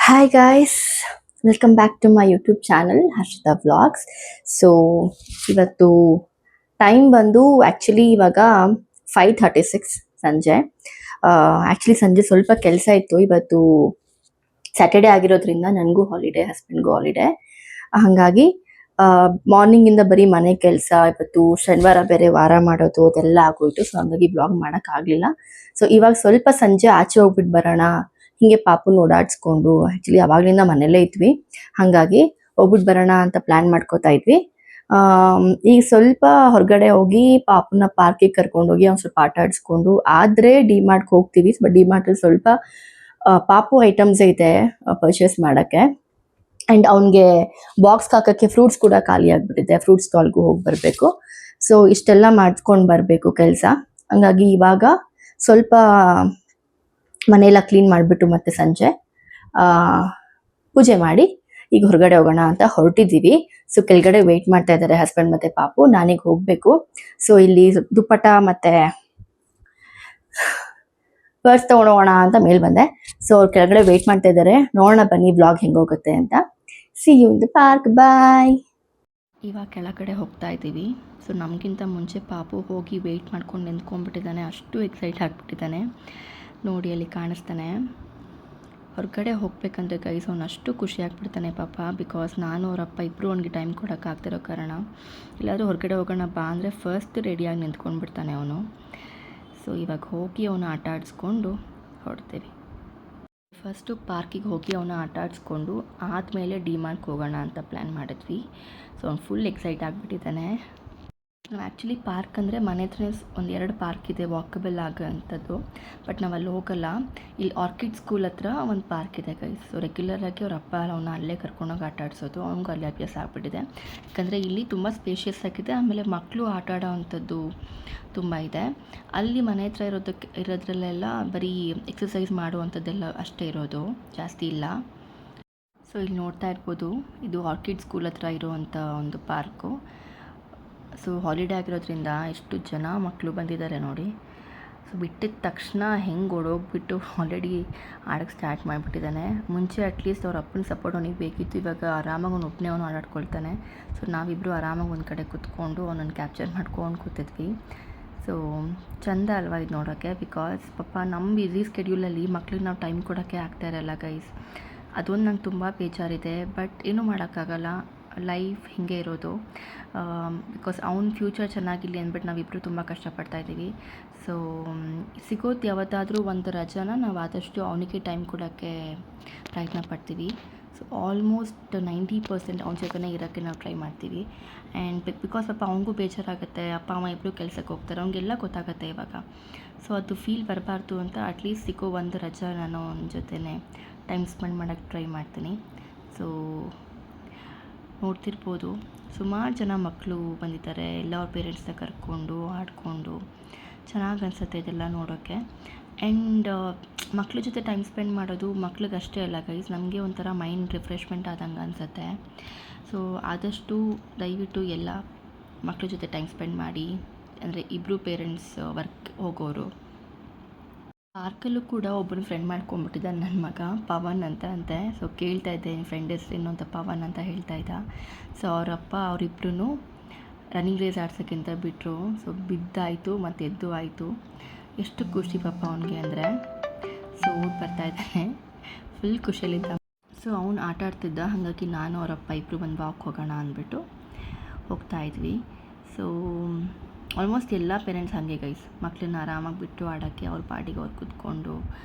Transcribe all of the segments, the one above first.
Hi guys, welcome back to my YouTube channel Harshita vlogs. So ಇವತ್ತು time ಬಂದು actually ಇವಾಗ 5:36 ಸಂಜೆ. ಆ್ಯಕ್ಚುಲಿ ಸಂಜೆ ಸ್ವಲ್ಪ ಕೆಲಸ ಇತ್ತು. ಇವತ್ತು ಸ್ಯಾಟರ್ಡೆ ಆಗಿರೋದ್ರಿಂದ ನನಗೂ ಹಾಲಿಡೇ, ಹಸ್ಬೆಂಡ್ಗೂ ಹಾಲಿಡೇ. ಹಾಗಾಗಿ ಮಾರ್ನಿಂಗಿಂದ ಬರೀ ಮನೆ ಕೆಲಸ, ಇವತ್ತು ಶನಿವಾರ ಬೇರೆ ವಾರ ಮಾಡೋದು ಅದೆಲ್ಲ ಆಗೋಯ್ತು. ಸೊ ಹಾಗಾಗಿ ಬ್ಲಾಗ್ ಮಾಡೋಕ್ಕಾಗಲಿಲ್ಲ. ಸೊ ಇವಾಗ ಸ್ವಲ್ಪ ಸಂಜೆ ಆಚೆ ಹೋಗ್ಬಿಟ್ಟು ಬರೋಣ, ಹಿಂಗೆ ಪಾಪುನ ಓಡಾಡಿಸ್ಕೊಂಡು, ಆ್ಯಕ್ಚುಲಿ ಅವಾಗಲಿಂದ ಮನೆಯಲ್ಲೇ ಇದ್ವಿ, ಹಾಗಾಗಿ ಹೋಗ್ಬಿಟ್ಟು ಬರೋಣ ಅಂತ ಪ್ಲ್ಯಾನ್ ಮಾಡ್ಕೋತಾ ಇದ್ವಿ. ಈಗ ಸ್ವಲ್ಪ ಹೊರಗಡೆ ಹೋಗಿ ಪಾಪುನ ಪಾರ್ಕಿಗೆ ಕರ್ಕೊಂಡೋಗಿ ಅವ್ನು ಸ್ವಲ್ಪ ಆಟ ಆಡಿಸ್ಕೊಂಡು ಆದರೆ ಡಿಮಾರ್ಟ್ಗೆ ಹೋಗ್ತೀವಿ. ಬಟ್ ಡಿಮಾರ್ಟಲ್ಲಿ ಸ್ವಲ್ಪ ಪಾಪು ಐಟಮ್ಸ್ ಇದೆ ಪರ್ಚೇಸ್ ಮಾಡೋಕ್ಕೆ. ಆ್ಯಂಡ್ ಅವನಿಗೆ ಬಾಕ್ಸ್ಗೆ ಹಾಕೋಕ್ಕೆ ಫ್ರೂಟ್ಸ್ ಕೂಡ ಖಾಲಿ ಆಗಿಬಿಟ್ಟಿದೆ. ಫ್ರೂಟ್ ಸ್ಟಾಲ್ಗೂ ಹೋಗಿ ಬರಬೇಕು. ಸೊ ಇಷ್ಟೆಲ್ಲ ಮಾಡ್ಕೊಂಡು ಬರಬೇಕು ಕೆಲಸ. ಹಂಗಾಗಿ ಇವಾಗ ಸ್ವಲ್ಪ ಮನೆಯೆಲ್ಲ ಕ್ಲೀನ್ ಮಾಡಿಬಿಟ್ಟು ಮತ್ತೆ ಸಂಜೆ ಪೂಜೆ ಮಾಡಿ ಈಗ ಹೊರಗಡೆ ಹೋಗೋಣ ಅಂತ ಹೊರಟಿದ್ದೀವಿ. ಸೊ ಕೆಳಗಡೆ ವೆಯ್ಟ್ ಮಾಡ್ತಾ ಇದ್ದಾರೆ ಹಸ್ಬೆಂಡ್ ಮತ್ತು ಪಾಪು. ನಾನೀಗ ಹೋಗಬೇಕು. ಸೊ ಇಲ್ಲಿ ದುಪ್ಪಟ ಮತ್ತು ಪರ್ಸ್ ತೊಗೊಂಡೋಗೋಣ ಅಂತ ಮೇಲೆ ಬಂದೆ. ಸೊ ಅವ್ರು ಕೆಳಗಡೆ ವೆಯ್ಟ್ ಮಾಡ್ತಾ ಇದ್ದಾರೆ. ನೋಡೋಣ ಬನ್ನಿ ವ್ಲಾಗ್ ಹೆಂಗೆ ಹೋಗುತ್ತೆ ಅಂತ. See you in the park, bye. ಇವಾಗ ಕೆಳಗಡೆ ಹೋಗ್ತಾ ಇದ್ದೀವಿ. ಸೊ ನಮಗಿಂತ ಮುಂಚೆ ಪಾಪು ಹೋಗಿ ವೆಯ್ಟ್ ಮಾಡ್ಕೊಂಡು ನಿಂತ್ಕೊಂಡ್ಬಿಟ್ಟಿದ್ದಾನೆ. ಅಷ್ಟು ಎಕ್ಸೈಟ್ ಆಗಿಬಿಟ್ಟಿದ್ದಾನೆ. ನೋಡಿ ಅಲ್ಲಿ ಕಾಣಿಸ್ತಾನೆ. ಹೊರಗಡೆ ಹೋಗ್ಬೇಕಂದ್ರೆ ಗೈಸ್ ಅವ್ನು ಅಷ್ಟು ಖುಷಿ ಆಗ್ಬಿಡ್ತಾನೆ ಪಾಪ. ಬಿಕಾಸ್ ನಾನು ಅವರಪ್ಪ ಇಬ್ಬರು ಅವ್ನಿಗೆ ಟೈಮ್ ಕೊಡೋಕ್ಕಾಗ್ತಿರೋ ಕಾರಣ ಎಲ್ಲಾದರೂ ಹೊರಗಡೆ ಹೋಗೋಣ ಬಾ ಅಂದರೆ ಫಸ್ಟ್ ರೆಡಿಯಾಗಿ ನಿಂತ್ಕೊಂಡ್ಬಿಡ್ತಾನೆ ಅವನು. ಸೊ ಇವಾಗ ಹೋಗಿ ಅವನು ಆಟ ಆಡಿಸ್ಕೊಂಡು ಹೊರಡ್ತೀವಿ. ಫಸ್ಟು ಪಾರ್ಕಿಗೆ ಹೋಗಿ ಅವನ ಆಟ ಆಡಿಸ್ಕೊಂಡು ಆದಮೇಲೆ ಡಿಮಾರ್ಟ್ಗೆ ಹೋಗೋಣ ಅಂತ ಪ್ಲ್ಯಾನ್ ಮಾಡಿದ್ವಿ. ಸೊ ಅವ್ನು ಫುಲ್ ಎಕ್ಸೈಟ್ ಆಗಿಬಿಟ್ಟಿದ್ದಾನೆ. ನಾವು ಆ್ಯಕ್ಚುಲಿ ಪಾರ್ಕ್ ಅಂದರೆ ಮನೆ ಹತ್ರನೇ ಒಂದೆರಡು ಪಾರ್ಕ್ ಇದೆ ವಾಕಬಲ್ ಆಗೋಂಥದ್ದು. ಬಟ್ ನಾವು ಅಲ್ಲಿ ಹೋಗಲ್ಲ. ಇಲ್ಲಿ ಆರ್ಕಿಡ್ ಸ್ಕೂಲ್ ಹತ್ರ ಒಂದು ಪಾರ್ಕ್ ಇದೆ ಗೈಸ್. ಸೊ ರೆಗ್ಯುಲರಾಗಿ ಅವ್ರ ಅಪ್ಪ ಅವನ್ನ ಅಲ್ಲೇ ಕರ್ಕೊಂಡೋಗಿ ಆಟ ಆಡಿಸೋದು. ಅವ್ನಿಗೂ ಅಲ್ಲಿ ಅಭ್ಯಾಸ ಆಗಿಬಿಟ್ಟಿದೆ. ಯಾಕಂದರೆ ಇಲ್ಲಿ ತುಂಬ ಸ್ಪೇಷಿಯಸ್ ಆಗಿದೆ. ಆಮೇಲೆ ಮಕ್ಕಳು ಆಟ ಆಡೋ ಅಂಥದ್ದು ತುಂಬ ಇದೆ. ಅಲ್ಲಿ ಮನೆ ಹತ್ರ ಇರೋದ್ರಲ್ಲೆಲ್ಲ ಬರೀ ಎಕ್ಸಸೈಸ್ ಮಾಡುವಂಥದ್ದೆಲ್ಲ ಅಷ್ಟೇ ಇರೋದು, ಜಾಸ್ತಿ ಇಲ್ಲ. ಸೊ ಇಲ್ಲಿ ನೋಡ್ತಾ ಇರ್ಬೋದು, ಇದು ಆರ್ಕಿಡ್ ಸ್ಕೂಲ್ ಹತ್ರ ಇರುವಂಥ ಒಂದು ಪಾರ್ಕು. ಸೊ ಹಾಲಿಡೇ ಆಗಿರೋದ್ರಿಂದ ಎಷ್ಟು ಜನ ಮಕ್ಕಳು ಬಂದಿದ್ದಾರೆ ನೋಡಿ. ಸೊ ಬಿಟ್ಟಿದ ತಕ್ಷಣ ಹೆಂಗೆ ಓಡೋಗ್ಬಿಟ್ಟು ಆಲ್ರೆಡಿ ಆಡೋಕ್ಕೆ ಸ್ಟಾರ್ಟ್ ಮಾಡಿಬಿಟ್ಟಿದ್ದಾನೆ. ಮುಂಚೆ ಅಟ್ಲೀಸ್ಟ್ ಅವ್ರ ಅಪ್ಪನ ಸಪೋರ್ಟ್ ಅವನಿಗೆ ಬೇಕಿತ್ತು. ಇವಾಗ ಆರಾಮಾಗಿ ಅವನು ಒಬ್ಬನೇ ಅವನು ಆಟಾಡ್ಕೊಳ್ತಾನೆ. ಸೊ ನಾವಿಬ್ಬರು ಆರಾಮಾಗಿ ಒಂದು ಕಡೆ ಕೂತ್ಕೊಂಡು ಅವನನ್ನು ಕ್ಯಾಪ್ಚರ್ ಮಾಡ್ಕೊಂಡು ಕೂತಿದ್ವಿ. ಸೊ ಚೆಂದ ಅಲ್ವಾ ಇದು ನೋಡೋಕ್ಕೆ. ಬಿಕಾಸ್ ಪಾಪ ನಮ್ಮ ಬ್ಯುಸಿ ಸ್ಕೆಡ್ಯೂಲಲ್ಲಿ ಮಕ್ಳಿಗೆ ನಾವು ಟೈಮ್ ಕೊಡೋಕ್ಕೆ ಆಗ್ತಾ ಇರಲ್ಲ ಗೈಸ್. ಅದೊಂದು ನಂಗೆ ತುಂಬ ಬೇಜಾರಿದೆ. ಬಟ್ ಏನೂ ಮಾಡೋಕ್ಕಾಗಲ್ಲ, ಲೈಫ್ ಹೀಗೆ ಇರೋದು. ಬಿಕಾಸ್ ಅವ್ನ ಫ್ಯೂಚರ್ ಚೆನ್ನಾಗಿರಲಿ ಅಂದ್ಬಿಟ್ಟು ನಾವಿಬ್ಬರು ತುಂಬ ಕಷ್ಟಪಡ್ತಾಯಿದ್ದೀವಿ. ಸೊ ಸಿಗೋದು ಯಾವತ್ತಾದರೂ ಒಂದು ರಜಾನ ನಾವು ಆದಷ್ಟು ಅವನಿಗೆ ಟೈಮ್ ಕೊಡೋಕ್ಕೆ ಪ್ರಯತ್ನ ಪಡ್ತೀವಿ. ಸೊ ಆಲ್ಮೋಸ್ಟ್ 90% ಅವನ ಜೊತೆನೇ ಇರೋಕ್ಕೆ ನಾವು ಟ್ರೈ ಮಾಡ್ತೀವಿ. ಆ್ಯಂಡ್ ಬಿಕಾಸ್ ಪಾಪ ಅವನಿಗೂ ಬೇಜಾರಾಗುತ್ತೆ. ಅಪ್ಪ ಅಮ್ಮ ಇಬ್ಬರು ಕೆಲಸಕ್ಕೆ ಹೋಗ್ತಾರೆ, ಅವ್ನಿಗೆಲ್ಲ ಗೊತ್ತಾಗುತ್ತೆ ಇವಾಗ. ಸೊ ಅದು ಫೀಲ್ ಬರಬಾರ್ದು ಅಂತ ಅಟ್ಲೀಸ್ಟ್ ಸಿಗೋ ಒಂದು ರಜಾ ನಾನು ಅವನ ಜೊತೆನೇ ಟೈಮ್ ಸ್ಪೆಂಡ್ ಮಾಡೋಕ್ಕೆ ಟ್ರೈ ಮಾಡ್ತೀನಿ. ಸೊ ನೋಡ್ತಿರ್ಬೋದು, ಸುಮಾರು ಜನ ಮಕ್ಕಳು ಬಂದಿದ್ದಾರೆ. ಎಲ್ಲ ಅವ್ರ ಪೇರೆಂಟ್ಸ್ನ ಕರ್ಕೊಂಡು ಆಡಿಕೊಂಡು ಚೆನ್ನಾಗಿ ಅನಿಸುತ್ತೆ ಇದೆಲ್ಲ ನೋಡೋಕ್ಕೆ. ಆ್ಯಂಡ್ ಮಕ್ಳ ಜೊತೆ ಟೈಮ್ ಸ್ಪೆಂಡ್ ಮಾಡೋದು ಮಕ್ಳಿಗೆ ಅಷ್ಟೇ ಅಲ್ಲ ಗೈಸ್, ನಮಗೆ ಒಂಥರ ಮೈಂಡ್ ರಿಫ್ರೆಶ್ಮೆಂಟ್ ಆದಂಗೆ ಅನಿಸುತ್ತೆ. ಸೊ ಆದಷ್ಟು ದಯವಿಟ್ಟು ಎಲ್ಲ ಮಕ್ಳ ಜೊತೆ ಟೈಮ್ ಸ್ಪೆಂಡ್ ಮಾಡಿ. ಅಂದರೆ ಇಬ್ಬರು ಪೇರೆಂಟ್ಸ್ ವರ್ಕ್ ಹೋಗೋರು. ಪಾರ್ಕಲ್ಲೂ ಕೂಡ ಒಬ್ಬರು ಫ್ರೆಂಡ್ ಮಾಡ್ಕೊಂಡ್ಬಿಟ್ಟಿದ್ದಾನೆ ನನ್ನ ಮಗ, ಪವನ್ ಅಂತ ಅಂತೆ. ಸೊ ಕೇಳ್ತಾ ಇದ್ದೆ ಫ್ರೆಂಡ್ ಹೆಸರೇನು ಅಂತ. ಪವನ್ ಅಂತ ಹೇಳ್ತಾ ಇದ್ದ. ಸೊ ಅವರಪ್ಪ ಅವರಿಬ್ರು ರನ್ನಿಂಗ್ ರೇಸ್ ಆಡ್ಸೋಕ್ಕಿಂತ ಬಿಟ್ಟರು. ಸೊ ಬಿದ್ದಾಯಿತು ಮತ್ತು ಎದ್ದು ಆಯಿತು. ಎಷ್ಟು ಖುಷಿ ಪಾಪ ಅವನಿಗೆ ಅಂದರೆ. ಸೊ ಊಟ ಬರ್ತಾಯಿದ್ದಾನೆ, ಫುಲ್ ಖುಷಿಯಲ್ಲಿದ್ದ. ಸೊ ಅವ್ನು ಆಟ ಆಡ್ತಿದ್ದ, ಹಾಗಾಗಿ ನಾನು ಅವರಪ್ಪ ಇಬ್ಬರು ಬಂದು ವಾಕ್ ಹೋಗೋಣ ಅಂದ್ಬಿಟ್ಟು ಹೋಗ್ತಾಯಿದ್ವಿ. ಸೊ ಆಲ್ಮೋಸ್ಟ್ ಎಲ್ಲ ಪೇರೆಂಟ್ಸ್ ಹಾಗೆ ಗೈಸ್, ಮಕ್ಕಳನ್ನ ಆರಾಮಾಗಿ ಬಿಟ್ಟು ಆಡೋಕ್ಕೆ ಅವ್ರ ಪಾಡಿಗೆ ಅವ್ರು ಕೂತ್ಕೊಂಡು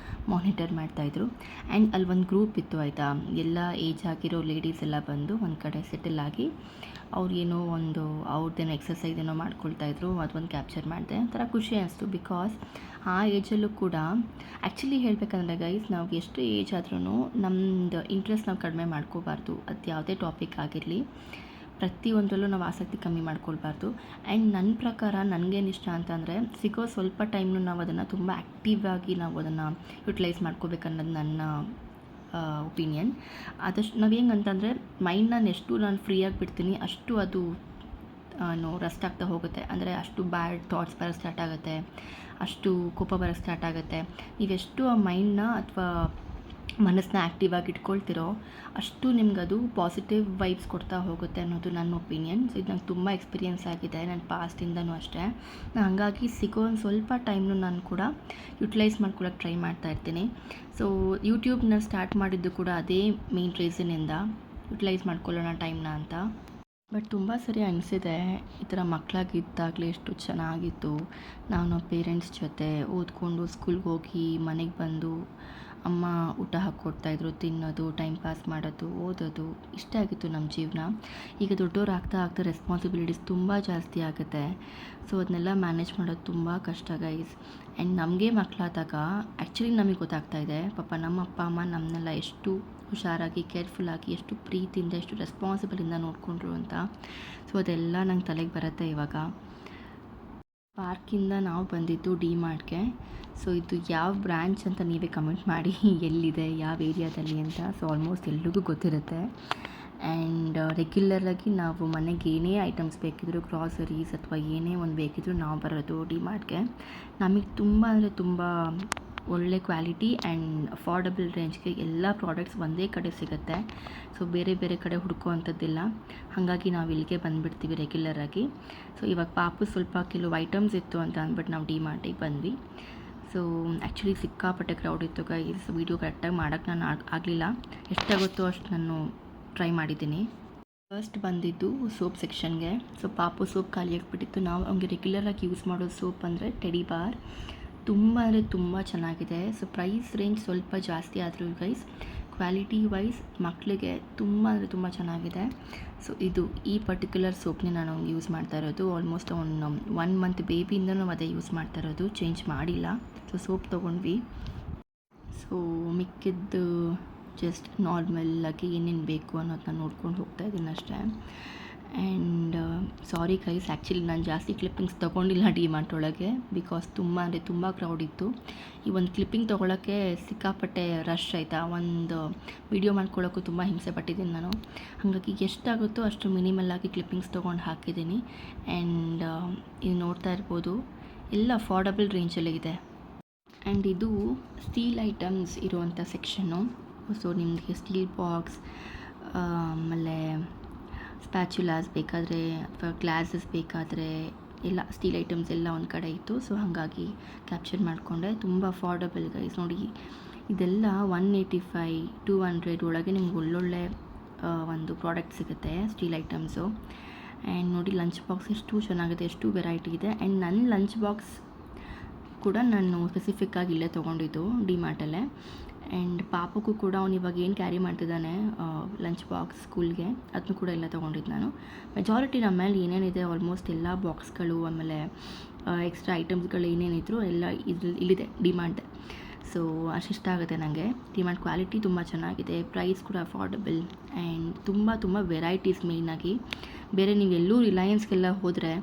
ಮಾನಿಟರ್ ಮಾಡ್ತಾಯಿದ್ರು. ಆ್ಯಂಡ್ ಅಲ್ಲಿ ಒಂದು ಗ್ರೂಪ್ ಇತ್ತು ಆಯಿತಾ, ಎಲ್ಲ ಏಜ್ ಆಗಿರೋ ಲೇಡೀಸ್ ಎಲ್ಲ ಬಂದು ಒಂದು ಕಡೆ ಸೆಟಲ್ ಆಗಿ ಅವ್ರು ಏನೋ ಒಂದು ಅವ್ರದ್ದೇನೋ ಎಕ್ಸಸೈಸ್ ಏನೋ ಮಾಡ್ಕೊಳ್ತಾಯಿದ್ರು. ಅದೊಂದು ಕ್ಯಾಪ್ಚರ್ ಮಾಡಿದೆ. ಒಂಥರ ಖುಷಿ ಅನಿಸ್ತು. ಬಿಕಾಸ್ ಆ ಏಜಲ್ಲೂ ಕೂಡ ಆ್ಯಕ್ಚುಲಿ ಹೇಳಬೇಕಂದ್ರೆ ಗೈಸ್, ನಾವು ಎಷ್ಟು ಏಜ್ ಆದ್ರೂ ನಮ್ಮದು ಇಂಟ್ರೆಸ್ಟ್ ನಾವು ಕಡಿಮೆ ಮಾಡ್ಕೋಬಾರ್ದು. ಅದು ಯಾವುದೇ ಟಾಪಿಕ್ ಆಗಿರಲಿ, ಪ್ರತಿಯೊಂದರಲ್ಲೂ ನಾವು ಆಸಕ್ತಿ ಕಮ್ಮಿ ಮಾಡ್ಕೊಳ್ಬಾರ್ದು. ಆ್ಯಂಡ್ ನನ್ನ ಪ್ರಕಾರ ನನಗೇನು ಇಷ್ಟ ಅಂತಂದರೆ, ಸಿಗೋ ಸ್ವಲ್ಪ ಟೈಮ್ನು ನಾವು ಅದನ್ನು ತುಂಬ ಆ್ಯಕ್ಟಿವ್ ಆಗಿ ನಾವು ಅದನ್ನು ಯುಟಿಲೈಸ್ ಮಾಡ್ಕೋಬೇಕನ್ನೋದು ನನ್ನ ಒಪಿನಿಯನ್. ಆದಷ್ಟು ನಾವು ಹೆಂಗೆ ಅಂತಂದರೆ, ಮೈಂಡನ್ನ ಎಷ್ಟು ನಾನು ಫ್ರೀಯಾಗಿ ಬಿಡ್ತೀನಿ ಅಷ್ಟು ಅದು ರೆಸ್ಟ್ ಆಗ್ತಾ ಹೋಗುತ್ತೆ. ಅಂದರೆ ಅಷ್ಟು ಬ್ಯಾಡ್ ಥಾಟ್ಸ್ ಬರೋಕ್ಕೆ ಸ್ಟಾರ್ಟ್ ಆಗುತ್ತೆ, ಅಷ್ಟು ಕೋಪ ಬರೋಕ್ಕೆ ಸ್ಟಾರ್ಟ್ ಆಗುತ್ತೆ. ನೀವೆಷ್ಟು ಆ ಮೈಂಡನ್ನ ಅಥವಾ ಮನಸ್ಸನ್ನ ಆ್ಯಕ್ಟಿವ್ ಆಗಿ ಇಟ್ಕೊಳ್ತಿರೋ ಅಷ್ಟು ನಿಮ್ಗದು ಪಾಸಿಟಿವ್ ವೈಬ್ಸ್ ಕೊಡ್ತಾ ಹೋಗುತ್ತೆ ಅನ್ನೋದು ನನ್ನ ಒಪಿನಿಯನ್. ಸೊ ಇದು ನಂಗೆ ತುಂಬ ಎಕ್ಸ್ಪೀರಿಯೆನ್ಸ್ ಆಗಿದೆ ನನ್ನ ಪಾಸ್ಟಿಂದನೂ ಅಷ್ಟೇ. ಹಾಗಾಗಿ ಸಿಗೋ ಒಂದು ಸ್ವಲ್ಪ ಟೈಮ್ನು ನಾನು ಕೂಡ ಯುಟಿಲೈಸ್ ಮಾಡ್ಕೊಳ್ಳೋಕೆ ಟ್ರೈ ಮಾಡ್ತಾ ಇರ್ತೀನಿ. ಸೊ ಯೂಟ್ಯೂಬ್ನ ಸ್ಟಾರ್ಟ್ ಮಾಡಿದ್ದು ಕೂಡ ಅದೇ ಮೇನ್ ರೀಸನ್ನಿಂದ, ಯುಟಿಲೈಸ್ ಮಾಡ್ಕೊಳ್ಳೋಣ ಟೈಮ್ನ ಅಂತ. ಬಟ್ ತುಂಬ ಸರಿ ಅನಿಸಿದೆ, ಈ ಥರ ಮಕ್ಕಳಾಗಿದ್ದಾಗಲೇ ಎಷ್ಟು ಚೆನ್ನಾಗಿತ್ತು. ನಾವು ಪೇರೆಂಟ್ಸ್ ಜೊತೆ ಓದ್ಕೊಂಡು ಸ್ಕೂಲ್ಗೆ ಹೋಗಿ ಮನೆಗೆ ಬಂದು ಅಮ್ಮ ಊಟ ಹಾಕ್ಕೊಡ್ತಾಯಿದ್ರು, ತಿನ್ನೋದು, ಟೈಮ್ ಪಾಸ್ ಮಾಡೋದು, ಓದೋದು, ಇಷ್ಟೇ ಆಗಿತ್ತು ನಮ್ಮ ಜೀವನ. ಈಗ ದೊಡ್ಡವ್ರು ಆಗ್ತಾ ಆಗ್ತಾ ರೆಸ್ಪಾನ್ಸಿಬಿಲಿಟೀಸ್ ತುಂಬ ಜಾಸ್ತಿ ಆಗುತ್ತೆ. ಸೊ ಅದನ್ನೆಲ್ಲ ಮ್ಯಾನೇಜ್ ಮಾಡೋದು ತುಂಬ ಕಷ್ಟ ಗೈಸ್. ಆ್ಯಂಡ್ ನಮಗೆ ಮಕ್ಕಳಾದಾಗ ಆ್ಯಕ್ಚುಲಿ ನಮಗೆ ಗೊತ್ತಾಗ್ತಾ ಇದೆ ಪಾಪ ನಮ್ಮ ಅಪ್ಪ ಅಮ್ಮ ನಮ್ಮನ್ನೆಲ್ಲ ಎಷ್ಟು ಹುಷಾರಾಗಿ ಕೇರ್ಫುಲ್ಲಾಗಿ ಎಷ್ಟು ಪ್ರೀತಿಯಿಂದ ಎಷ್ಟು ರೆಸ್ಪಾನ್ಸಿಬಲಿಂದ ನೋಡಿಕೊಂಡ್ರು ಅಂತ. ಸೊ ಅದೆಲ್ಲ ನಂಗೆ ತಲೆಗೆ ಬರುತ್ತೆ ಇವಾಗ. ಪಾರ್ಕಿಂದ ನಾವು ಬಂದಿದ್ದು ಡಿ ಮಾರ್ಟ್ಗೆ. ಸೊ ಇದು ಯಾವ ಬ್ರ್ಯಾಂಚ್ ಅಂತ ನೀವೇ ಕಮೆಂಟ್ ಮಾಡಿ ಎಲ್ಲಿದೆ, ಯಾವ ಏರಿಯಾದಲ್ಲಿ ಅಂತ. ಸೊ ಆಲ್ಮೋಸ್ಟ್ ಎಲ್ರಿಗೂ ಗೊತ್ತಿರುತ್ತೆ. ಆ್ಯಂಡ್ ರೆಗ್ಯುಲರಾಗಿ ನಾವು ಮನೆಗೆ ಏನೇ ಐಟಮ್ಸ್ ಬೇಕಿದ್ರು, ಗ್ರಾಸರೀಸ್ ಅಥವಾ ಏನೇ ಒಂದು ಬೇಕಿದ್ರೂ ನಾವು ಬರೋದು ಡಿ ಮಾರ್ಟ್ಗೆ. ನಮಗೆ ತುಂಬ ಅಂದರೆ ತುಂಬ ಒಳ್ಳೆ ಕ್ವಾಲಿಟಿ ಆ್ಯಂಡ್ ಅಫೋರ್ಡಬಲ್ ರೇಂಜ್ಗೆ ಎಲ್ಲ ಪ್ರಾಡಕ್ಟ್ಸ್ ಒಂದೇ ಕಡೆ ಸಿಗುತ್ತೆ. ಸೊ ಬೇರೆ ಬೇರೆ ಕಡೆ ಹುಡುಕೋ ಅಂಥದ್ದಿಲ್ಲ. ಹಾಗಾಗಿ ನಾವು ಇಲ್ಲಿಗೆ ಬಂದುಬಿಡ್ತೀವಿ ರೆಗ್ಯುಲರಾಗಿ. ಸೊ ಇವಾಗ ಪಾಪು ಸ್ವಲ್ಪ ಕೆಲವು ಐಟಮ್ಸ್ ಇತ್ತು ಅಂತ ಅಂದ್ಬಿಟ್ಟು ನಾವು ಡಿ ಮಾರ್ಟಿಗೆ ಬಂದ್ವಿ. ಸೊ ಆ್ಯಕ್ಚುಲಿ ಸಿಕ್ಕಾಪಟ್ಟೆ ಕ್ರೌಡ್ ಇತ್ತು ಗೈಸ್. ವೀಡಿಯೋ ಕರೆಕ್ಟಾಗಿ ಮಾಡೋಕ್ಕೆ ನಾನು ಆಗಲಿಲ್ಲ. ಎಷ್ಟಾಗುತ್ತೋ ಅಷ್ಟು ನಾನು ಟ್ರೈ ಮಾಡಿದ್ದೀನಿ. ಫಸ್ಟ್ ಬಂದಿದ್ದು ಸೋಪ್ ಸೆಕ್ಷನ್ಗೆ. ಸೊ ಪಾಪು ಸೋಪ್ ಖಾಲಿ ಆಗಿಬಿಟ್ಟಿತ್ತು. ನಾವು ಅವ್ನಿಗೆ ರೆಗ್ಯುಲರಾಗಿ ಯೂಸ್ ಮಾಡೋ ಸೋಪ್ ಅಂದರೆ ಟೆಡಿ ಬಾರ್. ತುಂಬ ಅಂದರೆ ತುಂಬ ಚೆನ್ನಾಗಿದೆ. ಸೊ ಪ್ರೈಸ್ ರೇಂಜ್ ಸ್ವಲ್ಪ ಜಾಸ್ತಿ ಆದರೂ ಗೈಸ್ ಕ್ವಾಲಿಟಿ ವೈಸ್ ಮಕ್ಕಳಿಗೆ ತುಂಬ ಅಂದರೆ ತುಂಬ ಚೆನ್ನಾಗಿದೆ. ಸೊ ಈ ಪರ್ಟಿಕ್ಯುಲರ್ ಸೋಪ್ನೇ ನಾನು ಯೂಸ್ ಮಾಡ್ತಾ ಇರೋದು. ಆಲ್ಮೋಸ್ಟ್ ಒಂದು 1 ಮಂತ್ ಬೇಬಿಯಿಂದ ನಾವು ಅದೇ ಯೂಸ್ ಮಾಡ್ತಾ ಇರೋದು, ಚೇಂಜ್ ಮಾಡಿಲ್ಲ. ಸೊ ಸೋಪ್ ತೊಗೊಂಡ್ವಿ. ಸೊ ಮಿಕ್ಕಿದ್ದು ಜಸ್ಟ್ ನಾರ್ಮಲ್ಲಾಗಿ ಏನೇನು ಬೇಕು ಅನ್ನೋದನ್ನ ನೋಡ್ಕೊಂಡು ಹೋಗ್ತಾ ಇದ್ದೀನಿ ಅಷ್ಟೇ. ಆ್ಯಂಡ್ ಸಾರಿ ಗೈಸ್, ಆ್ಯಕ್ಚುಲಿ ನಾನು ಜಾಸ್ತಿ ಕ್ಲಿಪ್ಪಿಂಗ್ಸ್ ತೊಗೊಂಡಿಲ್ಲ ಡಿ ಮಾರ್ಟ್ ಒಳಗೆ, ಬಿಕಾಸ್ ತುಂಬ ಅಂದರೆ ತುಂಬ ಕ್ರೌಡ್ ಇತ್ತು. ಈ ಒಂದು ಕ್ಲಿಪ್ಪಿಂಗ್ ತೊಗೊಳಕ್ಕೆ ಸಿಕ್ಕಾಪಟ್ಟೆ ರಶ್ ಆಯಿತಾ. ಒಂದು ವಿಡಿಯೋ ಮಾಡ್ಕೊಳ್ಳೋಕ್ಕೂ ತುಂಬ ಹಿಂಸೆ ಪಟ್ಟಿದ್ದೀನಿ ನಾನು. ಹಾಗಾಗಿ ಎಷ್ಟಾಗುತ್ತೋ ಅಷ್ಟು ಮಿನಿಮಲ್ಲಾಗಿ ಕ್ಲಿಪ್ಪಿಂಗ್ಸ್ ತೊಗೊಂಡು ಹಾಕಿದ್ದೀನಿ. ಆ್ಯಂಡ್ ಇದು ನೋಡ್ತಾ ಇರ್ಬೋದು, ಎಲ್ಲ ಅಫೋರ್ಡಬಲ್ ರೇಂಜಲ್ಲೇ ಇದೆ. ಆ್ಯಂಡ್ ಇದು ಸ್ಟೀಲ್ ಐಟಮ್ಸ್ ಇರುವಂಥ ಸೆಕ್ಷನ್ನು. ಸೊ ನಿಮಗೆ ಸ್ಟೀಲ್ ಬಾಕ್ಸ್, ಆಮೇಲೆ ಸ್ಪ್ಯಾಚುಲಾಸ್ ಬೇಕಾದರೆ ಅಥವಾ ಗ್ಲಾಸಸ್ ಬೇಕಾದರೆ ಎಲ್ಲ ಸ್ಟೀಲ್ ಐಟಮ್ಸ್ ಎಲ್ಲ ಒಂದು ಕಡೆ ಇತ್ತು. ಸೊ ಹಾಗಾಗಿ ಕ್ಯಾಪ್ಚರ್ ಮಾಡಿಕೊಂಡೆ. ತುಂಬ ಅಫೋರ್ಡಬಲ್ ಗೈಸ್. ನೋಡಿ ಇದೆಲ್ಲ 185, 200 ಒಳಗೆ ನಿಮ್ಗೆ ಒಳ್ಳೊಳ್ಳೆ ಒಂದು ಪ್ರಾಡಕ್ಟ್ ಸಿಗುತ್ತೆ ಸ್ಟೀಲ್ ಐಟಮ್ಸು. ಆ್ಯಂಡ್ ನೋಡಿ ಲಂಚ್ ಬಾಕ್ಸ್ ಎಷ್ಟು ಚೆನ್ನಾಗಿದೆ, ಎಷ್ಟು ವೆರೈಟಿ ಇದೆ. ಆ್ಯಂಡ್ ನನ್ನ ಲಂಚ್ ಬಾಕ್ಸ್ ಕೂಡ ನಾನು ಸ್ಪೆಸಿಫಿಕ್ಕಾಗಿ ಇಲ್ಲೇ ತೊಗೊಂಡಿದ್ದು ಡಿ ಮಾರ್ಟಲ್ಲೇ. ಆ್ಯಂಡ್ ಪಾಪಕ್ಕೂ ಕೂಡ ಅವ್ನು ಇವಾಗ ಏನು ಕ್ಯಾರಿ ಮಾಡ್ತಿದ್ದಾನೆ ಲಂಚ್ ಬಾಕ್ಸ್ ಸ್ಕೂಲ್ಗೆ, ಅದನ್ನು ಕೂಡ ಎಲ್ಲ ತೊಗೊಂಡಿದ್ದು ನಾನು. ಮೆಜಾರಿಟಿ ನಮ್ಮ ಮೇಲೆ ಏನೇನಿದೆ ಆಲ್ಮೋಸ್ಟ್ ಎಲ್ಲ ಬಾಕ್ಸ್ಗಳು ಆಮೇಲೆ ಎಕ್ಸ್ಟ್ರಾ ಐಟಮ್ಸ್ಗಳು ಏನೇನಿದ್ರು ಎಲ್ಲ ಇಲ್ಲಿದೆ ಡಿ ಮಾರ್ಟ್. ಸೊ ಅಷ್ಟಿಷ್ಟ ಆಗುತ್ತೆ ನನಗೆ. ಡಿ ಮಾರ್ಟ್ ಕ್ವಾಲಿಟಿ ತುಂಬ ಚೆನ್ನಾಗಿದೆ, ಪ್ರೈಸ್ ಕೂಡ ಅಫೋರ್ಡಬಲ್ ಆ್ಯಂಡ್ ತುಂಬ ವೆರೈಟೀಸ್. ಮೇಯ್ನಾಗಿ ಬೇರೆ ನೀವೆಲ್ಲೂ ರಿಲಯನ್ಸ್ಗೆಲ್ಲ ಹೋದರೆ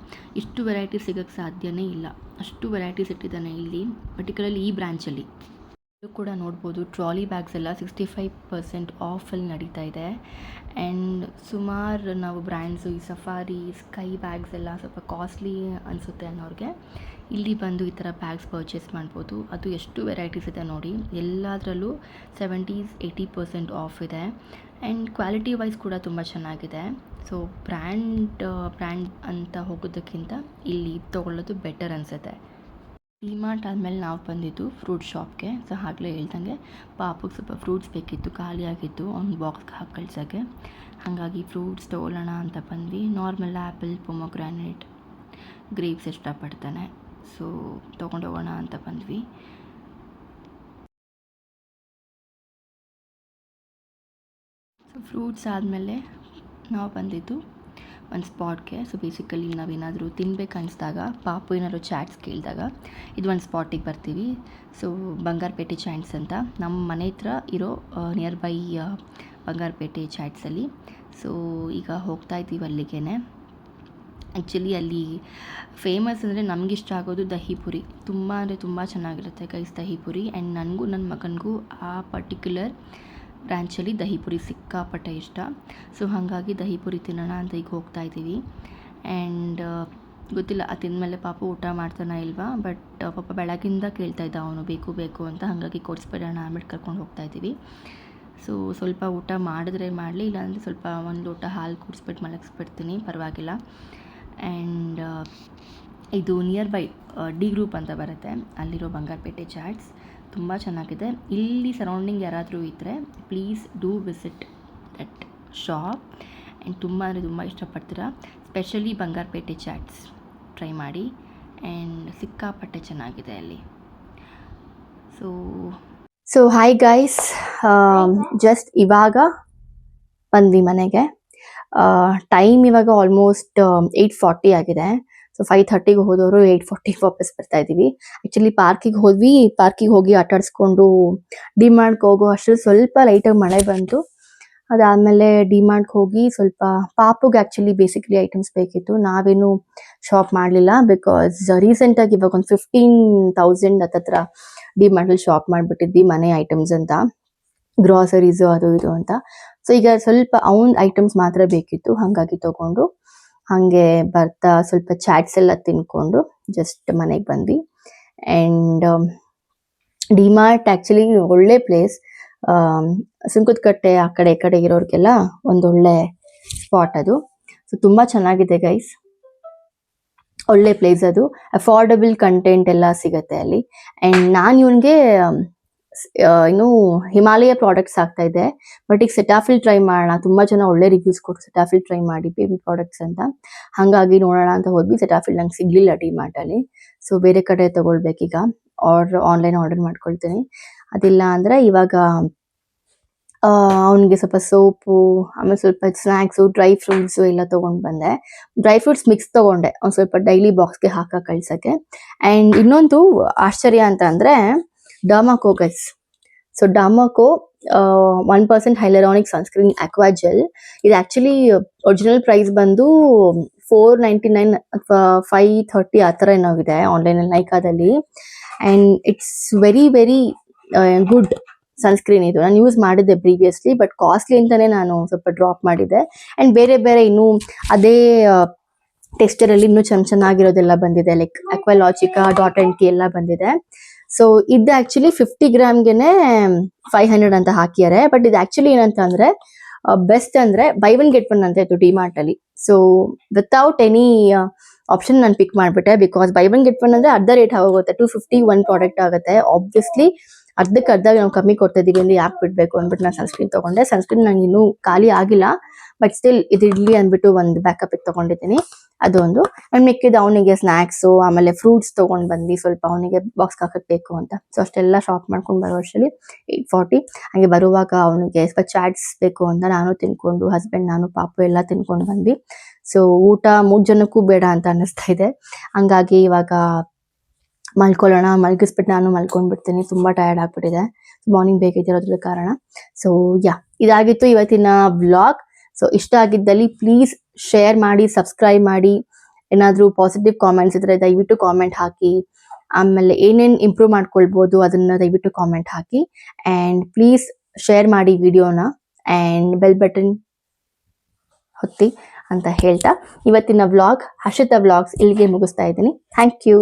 ಇಷ್ಟು ವೆರೈಟೀಸ್ ಸಿಗೋಕ್ಕೆ ಸಾಧ್ಯನೇ ಇಲ್ಲ. ಅಷ್ಟು ವೆರೈಟೀಸ್ ಇಟ್ಟಿದ್ದಾನೆ ಇಲ್ಲಿ, ಪರ್ಟಿಕ್ಯುಲರ್ಲಿ ಈ ಬ್ರ್ಯಾಂಚಲ್ಲಿ. ಇದು ಕೂಡ ನೋಡ್ಬೋದು ಟ್ರಾಲಿ ಬ್ಯಾಗ್ಸ್ ಎಲ್ಲ 65% ಆಫಲ್ಲಿ ನಡೀತಾ ಇದೆ. ಆ್ಯಂಡ್ ಸುಮಾರು ನಾವು ಬ್ರ್ಯಾಂಡ್ಸು, ಈ ಸಫಾರಿ, ಸ್ಕೈ ಬ್ಯಾಗ್ಸ್ ಎಲ್ಲ ಸ್ವಲ್ಪ ಕಾಸ್ಟ್ಲಿ ಅನಿಸುತ್ತೆ ಅನ್ನೋರಿಗೆ ಇಲ್ಲಿ ಬಂದು ಈ ಥರ ಬ್ಯಾಗ್ಸ್ ಪರ್ಚೇಸ್ ಮಾಡ್ಬೋದು. ಅದು ಎಷ್ಟು ವೆರೈಟೀಸ್ ಇದೆ ನೋಡಿ, ಎಲ್ಲದರಲ್ಲೂ 70-80% ಆಫ್ ಇದೆ. ಆ್ಯಂಡ್ ಕ್ವಾಲಿಟಿ ವೈಸ್ ಕೂಡ ತುಂಬ ಚೆನ್ನಾಗಿದೆ. ಸೊ ಬ್ರ್ಯಾಂಡ್ ಅಂತ ಹೋಗೋದಕ್ಕಿಂತ ಇಲ್ಲಿ ತೊಗೊಳ್ಳೋದು ಬೆಟರ್ ಅನಿಸುತ್ತೆ. ಡಿ ಮಾರ್ಟ್ ಆದಮೇಲೆ ನಾವು ಬಂದಿದ್ದು ಫ್ರೂಟ್ ಶಾಪ್ಗೆ. ಸೊ ಆಗಲೇ ಹೇಳ್ದಂಗೆ ಪಾಪುಗೆ ಸ್ವಲ್ಪ ಫ್ರೂಟ್ಸ್ ಬೇಕಿತ್ತು, ಖಾಲಿಯಾಗಿತ್ತು ಅವ್ನು ಬಾಕ್ಸ್ಗೆ ಹಾಕಿ ಕಳ್ಸೋಕ್ಕೆ. ಹಾಗಾಗಿ ಫ್ರೂಟ್ಸ್ ತೊಗೊಳ್ಳೋಣ ಅಂತ ಬಂದ್ವಿ. ನಾರ್ಮಲ್ ಆ್ಯಪಲ್, ಪೊಮೊಗ್ರಾನೇಟ್, ಗ್ರೇಪ್ಸ್ ಇಷ್ಟಪಡ್ತಾನೆ. ಸೊ ತೊಗೊಂಡೋಗೋಣ ಅಂತ ಬಂದ್ವಿ. ಸೊ ಫ್ರೂಟ್ಸ್ ಆದಮೇಲೆ ನಾವು ಬಂದಿದ್ದು ಒಂದು ಸ್ಪಾಟ್ಗೆ. ಸೊ ಬೇಸಿಕಲಿ ನಾವೇನಾದರೂ ತಿನ್ಬೇಕು ಅನಿಸ್ದಾಗ, ಪಾಪು ಏನಾದರೂ ಚಾಟ್ಸ್ ಕೇಳಿದಾಗ ಇದು ಒಂದು ಸ್ಪಾಟಿಗೆ ಬರ್ತೀವಿ. ಸೊ ಬಂಗಾರಪೇಟೆ ಚಾಟ್ಸ್ ಅಂತ ನಮ್ಮ ಮನೆ ಹತ್ರ ಇರೋ ನಿಯರ್ ಬೈ ಬಂಗಾರಪೇಟೆ ಚಾಟ್ಸಲ್ಲಿ. ಸೊ ಈಗ ಹೋಗ್ತಾ ಇದ್ದೀವಿ ಅಲ್ಲಿಗೆ. ಆ್ಯಕ್ಚುಲಿ ಅಲ್ಲಿ ಫೇಮಸ್ ಅಂದರೆ ನಮಗಿಷ್ಟ ಆಗೋದು ದಹಿಪುರಿ. ತುಂಬ ಅಂದರೆ ತುಂಬ ಚೆನ್ನಾಗಿರುತ್ತೆ ಗೈಸ್ ದಹಿಪುರಿ. ಆ್ಯಂಡ್ ನನಗೂ ನನ್ನ ಮಗನಿಗೂ ಆ ಪರ್ಟಿಕ್ಯುಲರ್ ಬ್ರ್ಯಾಂಚಲ್ಲಿ ದಹಿಪುರಿ ಸಿಕ್ಕಾಪಟ್ಟೆ ಇಷ್ಟ. ಸೊ ಹಾಗಾಗಿ ದಹಿಪುರಿ ತಿನ್ನೋಣ ಅಂತ ಈಗ ಹೋಗ್ತಾ ಇದ್ದೀವಿ. ಆ್ಯಂಡ್ ಗೊತ್ತಿಲ್ಲ ಅದು ತಿಂದಮೇಲೆ ಪಾಪು ಊಟ ಮಾಡ್ತಾನೆ ಇಲ್ವಾ, ಬಟ್ ಪಾಪ ಬೆಳಗಿಂದ ಕೇಳ್ತಾ ಇದ್ದ ಅವನು ಬೇಕು ಬೇಕು ಅಂತ, ಹಾಗಾಗಿ ಕೊಡಿಸ್ಬಿಡೋಣ ಅಂದ್ಬಿಟ್ಟು ಕರ್ಕೊಂಡು ಹೋಗ್ತಾ ಇದ್ದೀವಿ. ಸೊ ಸ್ವಲ್ಪ ಊಟ ಮಾಡಿದ್ರೆ ಮಾಡಲಿ, ಇಲ್ಲಾಂದರೆ ಸ್ವಲ್ಪ ಒಂದು ಲೋಟ ಹಾಲು ಕುಡಿಸ್ಬಿಟ್ಟು ಮಲಗಿಸ್ಬಿಡ್ತೀನಿ, ಪರವಾಗಿಲ್ಲ. ಆ್ಯಂಡ್ ಇದು ನಿಯರ್ ಬೈ ಡಿ ಗ್ರೂಪ್ ಅಂತ ಬರುತ್ತೆ, ಅಲ್ಲಿರೋ ಬಂಗಾರಪೇಟೆ ಚಾಟ್ಸ್ ತುಂಬ ಚೆನ್ನಾಗಿದೆ. ಇಲ್ಲಿ ಸರೌಂಡಿಂಗ್ ಯಾರಾದರೂ ಇದ್ದರೆ please do visit that shop. And ತುಂಬ ಅಂದರೆ ತುಂಬ ಇಷ್ಟಪಡ್ತೀರಾ. ಸ್ಪೆಷಲಿ ಬಂಗಾರಪೇಟೆ ಚಾಟ್ಸ್ ಟ್ರೈ ಮಾಡಿ. ಆ್ಯಂಡ್ ಸಿಕ್ಕಾಪಟ್ಟೆ ಚೆನ್ನಾಗಿದೆ ಅಲ್ಲಿ. ಸೊ ಹಾಯ್ ಗೈಸ್, ಜಸ್ಟ್ ಇವಾಗ ಬಂದ್ವಿ ಮನೆಗೆ. ಟೈಮ್ ಇವಾಗ ಆಲ್ಮೋಸ್ಟ್ 8:40 ಆಗಿದೆ. ಸೊ 5:30ಗೆ ಹೋದವರು 8:40 ವಾಪಸ್ ಬರ್ತಾ ಇದ್ದೀವಿ. ಆ್ಯಕ್ಚುಲಿ ಪಾರ್ಕಿಗೆ ಹೋದ್ವಿ, ಪಾರ್ಕಿಗೆ ಹೋಗಿ ಆಟ ಆಡಿಸ್ಕೊಂಡು ಡಿಮಾರ್ಟ್ಗೆ ಹೋಗೋ ಅಷ್ಟು ಸ್ವಲ್ಪ ಲೈಟಾಗಿ ಮಳೆ ಬಂತು. ಅದಾದಮೇಲೆ ಡಿಮಾರ್ಟ್ಗೆ ಹೋಗಿ ಸ್ವಲ್ಪ ಪಾಪುಗೆ ಆ್ಯಕ್ಚುಲಿ ಬೇಸಿಕಲಿ ಐಟಮ್ಸ್ ಬೇಕಿತ್ತು. ನಾವೇನು ಶಾಪ್ ಮಾಡಲಿಲ್ಲ, ಬಿಕಾಸ್ ರೀಸೆಂಟಾಗಿ ಇವಾಗ ಒಂದು 15,000 ಹತ್ತತ್ರ ಡಿಮಾರ್ಟಲ್ಲಿ ಶಾಪ್ ಮಾಡಿಬಿಟ್ಟಿದ್ವಿ ಮನೆ ಐಟಮ್ಸ್ ಅಂತ, ಗ್ರಾಸರೀಸು ಅದು ಇದು ಅಂತ. ಸೊ ಈಗ ಸ್ವಲ್ಪ ಅವ್ನ ಐಟಮ್ಸ್ ಮಾತ್ರ ಬೇಕಿತ್ತು, ಹಾಗಾಗಿ ತೊಗೊಂಡು ಹಾಗೆ ಬರ್ತಾ ಸ್ವಲ್ಪ ಚಾಟ್ಸ್ ಎಲ್ಲ ತಿನ್ಕೊಂಡು ಜಸ್ಟ್ ಮನೆಗೆ ಬಂದ್ವಿ. ಆ್ಯಂಡ್ ಡಿಮಾರ್ಟ್ ಆ್ಯಕ್ಚುಲಿ ಒಳ್ಳೆ ಪ್ಲೇಸ್. ಸುಂಕದಕಟ್ಟೆ ಆ ಕಡೆ ಈ ಕಡೆ ಇರೋರಿಗೆಲ್ಲ ಒಂದೊಳ್ಳೆ ಸ್ಪಾಟ್ ಅದು. ಸೊ ತುಂಬ ಚೆನ್ನಾಗಿದೆ ಗೈಸ್, ಒಳ್ಳೆ ಪ್ಲೇಸ್ ಅದು. ಅಫೋರ್ಡಬಲ್ ಕಂಟೆಂಟ್ ಎಲ್ಲ ಸಿಗುತ್ತೆ ಅಲ್ಲಿ. ಆ್ಯಂಡ್ ನಾನು ಇವನಿಗೆ ಇನ್ನು ಹಿಮಾಲಯ ಪ್ರಾಡಕ್ಟ್ಸ್ ಆಗ್ತಾ ಇದೆ, ಬಟ್ ಈಗ ಸೆಟಾಫಿಲ್ ಟ್ರೈ ಮಾಡೋಣ, ತುಂಬ ಜನ ಒಳ್ಳೆ ರಿವ್ಯೂಸ್ ಕೊಟ್ಟು ಸೆಟಾಫಿಲ್ ಟ್ರೈ ಮಾಡಿ ಬೇಬಿ ಪ್ರಾಡಕ್ಟ್ಸ್ ಅಂತ, ಹಾಗಾಗಿ ನೋಡೋಣ ಅಂತ ಹೋದ್ವಿ. ಸೆಟಾಫಿಲ್ ನಂಗೆ ಸಿಗಲಿಲ್ಲ ಡಿಮಾರ್ಟಲ್ಲಿ, ಸೊ ಬೇರೆ ಕಡೆ ತೊಗೊಳ್ಬೇಕೀಗ, ಆನ್ಲೈನ್ ಆರ್ಡರ್ ಮಾಡ್ಕೊಳ್ತೀನಿ. ಅದಿಲ್ಲ ಅಂದರೆ ಇವಾಗ ಅವನಿಗೆ ಸ್ವಲ್ಪ ಸೋಪು, ಆಮೇಲೆ ಸ್ವಲ್ಪ ಸ್ನ್ಯಾಕ್ಸು, ಡ್ರೈ ಫ್ರೂಟ್ಸು ಎಲ್ಲ ತೊಗೊಂಡು ಬಂದೆ. ಡ್ರೈ ಫ್ರೂಟ್ಸ್ ಮಿಕ್ಸ್ ತೊಗೊಂಡೆ ಒಂದು ಸ್ವಲ್ಪ ಡೈಲಿ ಬಾಕ್ಸ್ಗೆ ಹಾಕಿ ಕಳ್ಸೋಕ್ಕೆ. ಆ್ಯಂಡ್ ಇನ್ನೊಂದು ಆಶ್ಚರ್ಯ ಅಂತ ಅಂದರೆ Dermaco guys. So Dermaco 1% hyaluronic sunscreen aqua gel. ಇದು ಆ್ಯಕ್ಚುಲಿ ಒರಿಜಿನಲ್ ಪ್ರೈಸ್ ಬಂದು $499 ಅಥವಾ $530 ಆ ಥರ ಏನೋ ಇದೆ ಆನ್ಲೈನಲ್ಲಿ, ನೈಕಾದಲ್ಲಿ. And it's very very good sunscreen ಇದು. ನಾನು ಯೂಸ್ ಮಾಡಿದ್ದೆ ಪ್ರೀವಿಯಸ್ಲಿ, ಬಟ್ ಕಾಸ್ಟ್ಲಿ ಅಂತಲೇ ನಾನು ಸ್ವಲ್ಪ ಡ್ರಾಪ್ ಮಾಡಿದ್ದೆ. ಆ್ಯಂಡ್ ಬೇರೆ ಬೇರೆ ಇನ್ನೂ ಅದೇ ಟೆಕ್ಸ್ಚರಲ್ಲಿ ಇನ್ನೂ ಚೆನ್ನಾಗಿರೋದೆಲ್ಲ ಬಂದಿದೆ, ಲೈಕ್ ಅಕ್ವಾಲಾಜಿಕಾ, ಡಾಟ್ ಆ್ಯಂಡ್ ಕಿ ಎಲ್ಲ ಬಂದಿದೆ. ಸೊ ಇದು ಆ್ಯಕ್ಚುಲಿ 50 ಗ್ರಾಮ್ಗೆ 500 ಅಂತ ಹಾಕಿದ್ದಾರೆ. ಬಟ್ ಇದು ಆ್ಯಕ್ಚುಲಿ ಏನಂತ ಅಂದರೆ ಬೆಸ್ಟ್ ಅಂದರೆ ಬೈ ಒನ್ ಗೆಟ್ ಒನ್ ಅಂತ ಇತ್ತು ಡಿಮಾರ್ಟಲ್ಲಿ. ಸೊ ವಿತೌಟ್ ಎನಿ ಆಪ್ಷನ್ ನಾನು ಪಿಕ್ ಮಾಡಿಬಿಟ್ಟೆ, because by one get one ಅಂದರೆ ಅರ್ಧ ರೇಟ್ ಆಗೋಗುತ್ತೆ, 250 1 ಪ್ರಾಡಕ್ಟ್ ಆಗುತ್ತೆ. ಆಬ್ವಿಯಸ್ಲಿ ಅರ್ಧಕ್ಕೆ ಅರ್ಧ ನಾವು ಕಮ್ಮಿ ಕೊಡ್ತಿದ್ದೀವಿ ಅಂದರೆ ಯಾಕೆ ಬಿಡಬೇಕು ಅಂದ್ಬಿಟ್ಟು ನಾನು ಸನ್ಸ್ಕ್ರೀನ್ ತೊಗೊಂಡೆ. ಸನ್ಸ್ಕ್ರೀನ್ ನಂಗೆ ಇನ್ನೂ ಖಾಲಿ ಆಗಿಲ್ಲ, ಬಟ್ ಸ್ಟಿಲ್ ಇದು ಇರಲಿ ಅಂದ್ಬಿಟ್ಟು ಒಂದು ಬ್ಯಾಕಪ್ಪಿಗೆ ತೊಗೊಂಡಿದ್ದೀನಿ, ಅದೊಂದು. ಆ್ಯಂಡ್ ಮಿಕ್ಕಿದ ಅವನಿಗೆ ಸ್ನ್ಯಾಕ್ಸು ಆಮೇಲೆ ಫ್ರೂಟ್ಸ್ ತೊಗೊಂಡು ಬಂದು ಸ್ವಲ್ಪ ಅವನಿಗೆ ಬಾಕ್ಸ್ಗೆ ಹಾಕಬೇಕು ಅಂತ. ಸೊ ಅಷ್ಟೆಲ್ಲ ಶಾಪ್ ಮಾಡ್ಕೊಂಡು ಬರೋ ಅಷ್ಟರಲ್ಲಿ 8:40. ಹಾಗೆ ಬರುವಾಗ ಅವನಿಗೆ ಸ್ವಲ್ಪ ಚಾಟ್ಸ್ ಬೇಕು ಅಂತ ನಾನು ತಿನ್ಕೊಂಡು, ಹಸ್ಬೆಂಡ್ ನಾನು ಪಾಪು ಎಲ್ಲ ತಿನ್ಕೊಂಡು ಬಂದ್ವಿ. ಸೊ ಊಟ 3 ಜನಕ್ಕೂ ಬೇಡ ಅಂತ ಅನ್ನಿಸ್ತಾ ಇದೆ, ಹಂಗಾಗಿ ಇವಾಗ ಮಲ್ಕೊಳ್ಳೋಣ, ಮಲಗಿಸ್ಬಿಟ್ಟು ನಾನು ಮಲ್ಕೊಂಡ್ಬಿಡ್ತೀನಿ, ತುಂಬ ಟಯರ್ಡ್ ಆಗಿಬಿಟ್ಟಿದೆ, ಮಾರ್ನಿಂಗ್ ಬೇಕಿದ್ದಿರೋದ್ರ ಕಾರಣ. ಸೊ ಇದಾಗಿತ್ತು ಇವತ್ತಿನ ವ್ಲಾಗ್. ಸೊ ಇಷ್ಟ ಆಗಿದ್ದಲ್ಲಿ ಪ್ಲೀಸ್ ಶೇರ್ ಮಾಡಿ, ಸಬ್ಸ್ಕ್ರೈಬ್ ಮಾಡಿ. ಏನಾದರೂ ಪಾಸಿಟಿವ್ ಕಾಮೆಂಟ್ಸ್ ಇದ್ದರೆ ದಯವಿಟ್ಟು ಕಾಮೆಂಟ್ ಹಾಕಿ. ಆಮೇಲೆ ಏನೇನು ಇಂಪ್ರೂವ್ ಮಾಡ್ಕೊಳ್ಬೋದು ಅದನ್ನು ದಯವಿಟ್ಟು comment hockey. And please share ಮಾಡಿ ವಿಡಿಯೋನ, ಆ್ಯಂಡ್ ಬೆಲ್ ಬಟನ್ ಹೊತ್ತಿ ಅಂತ ಹೇಳ್ತಾ ಇವತ್ತಿನ ವ್ಲಾಗ್ ಹರ್ಷಿತಾ ವ್ಲಾಗ್ಸ್ ಇಲ್ಲಿಗೆ ಮುಗಿಸ್ತಾ ಇದ್ದೀನಿ. Thank you.